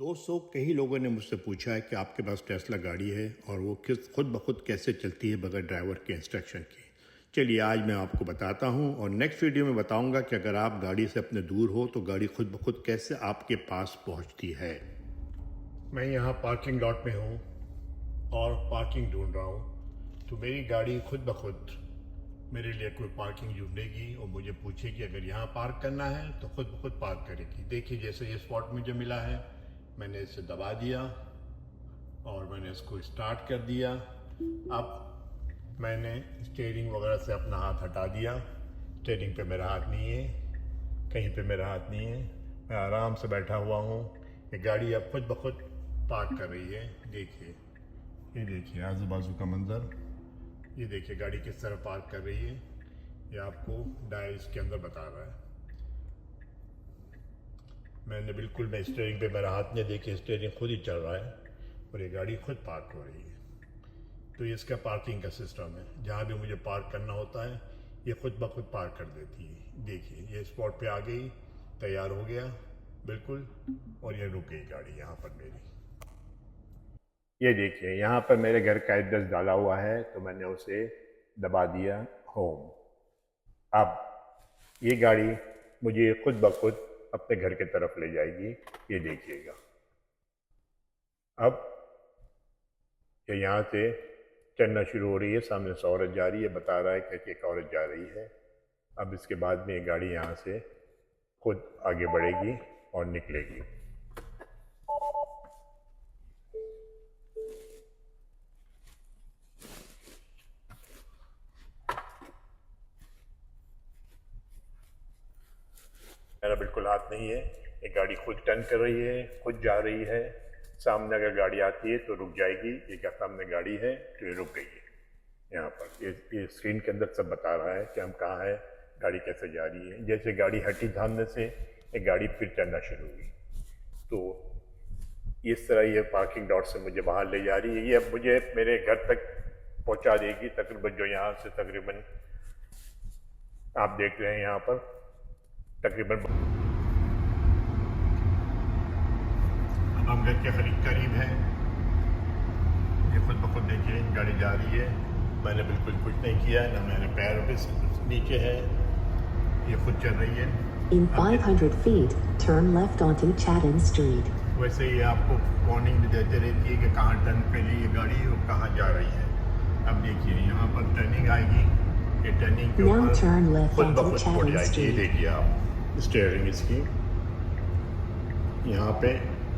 दोस्तों, कई लोगों ने मुझसे पूछा है कि आपके पास टेस्ला गाड़ी है और वो खुद ब खुद कैसे चलती है बगैर ड्राइवर के इंस्ट्रक्शन के। चलिए आज मैं आपको बताता हूँ और नेक्स्ट वीडियो में बताऊँगा कि अगर आप गाड़ी से अपने दूर हो तो गाड़ी खुद ब खुद कैसे आपके पास पहुँचती है। मैं यहाँ पार्किंग लॉट में हूँ और पार्किंग ढूंढ रहा हूँ, तो मेरी गाड़ी खुद ब खुद मेरे लिए कोई पार्किंग ढूंढेगी और मुझे पूछेगी अगर यहाँ पार्क करना है तो खुद ब खुद पार्क करेगी। देखिए, जैसे ये स्पॉट मुझे मिला है, मैंने इसे दबा दिया और मैंने इसको स्टार्ट कर दिया। अब मैंने स्टीयरिंग वगैरह से अपना हाथ हटा दिया। स्टीयरिंग पे मेरा हाथ नहीं है, कहीं पे मेरा हाथ नहीं है, मैं आराम से बैठा हुआ हूँ। ये गाड़ी अब खुद ब खुद पार्क कर रही है। देखिए, ये देखिए आजू बाजू का मंजर, ये देखिए गाड़ी किस तरह पार्क कर रही है। ये आपको डायल इसके अंदर बता रहा है। मैं स्टीयरिंग पे मेरा हाथ नहीं, देखिए स्टीयरिंग खुद ही चल रहा है और ये गाड़ी खुद पार्क हो रही है। तो ये इसका पार्किंग का सिस्टम है। जहाँ भी मुझे पार्क करना होता है ये खुद ब खुद पार्क कर देती है। देखिए ये स्पॉट पे आ गई, तैयार हो गया बिल्कुल, और ये रुक गई गाड़ी यहाँ पर मेरी। ये देखिए यहाँ पर मेरे घर का एड्रेस डाला हुआ है, तो मैंने उसे दबा दिया होम। अब ये गाड़ी मुझे खुद ब खुद अपने घर की तरफ ले जाएगी। ये देखिएगा, अब ये यहाँ से चलना शुरू हो रही है। सामने से औरत जा रही है, बता रहा है कि एक औरत जा रही है। अब इसके बाद में ये गाड़ी यहाँ से खुद आगे बढ़ेगी और निकलेगी। मेरा बिल्कुल हाथ नहीं है, ये गाड़ी खुद टर्न कर रही है, खुद जा रही है। सामने अगर गाड़ी आती है तो रुक जाएगी। ये क्या सामने गाड़ी है तो ये रुक गई है। यहाँ पर ये स्क्रीन के अंदर सब बता रहा है कि हम कहाँ है, गाड़ी कैसे जा रही है। जैसे गाड़ी हटी सामने से, ये गाड़ी फिर चलना शुरू हुई। तो इस तरह ये पार्किंग लॉट से मुझे बाहर ले जा रही है। ये अब मुझे मेरे घर तक पहुँचा देगी तकरीबन, जो यहाँ से तकरीबन आप देख रहे हैं यहाँ पर तकरीबन। अब हम घर के करीब हैं। ये खुद ब खुद देखिए गाड़ी जा रही है। मैंने बिल्कुल कुछ नहीं किया, ना मेरे पैर पे नीचे है, ये खुद चल रही है। In 500 feet, turn left onto Chatham Street. वैसे ये आपको वार्निंग भी देते रहती है कि कहाँ टर्न पे ली ये गाड़ी और कहाँ जा रही है। अब देखिए यहाँ पर टर्निंग आएगी, ये टर्निंग के Now turn left खुद ब onto खुद मुड़ Chatham जाएगी। ये Street. देखिए आप स्टीयरिंग इसकी यहाँ पे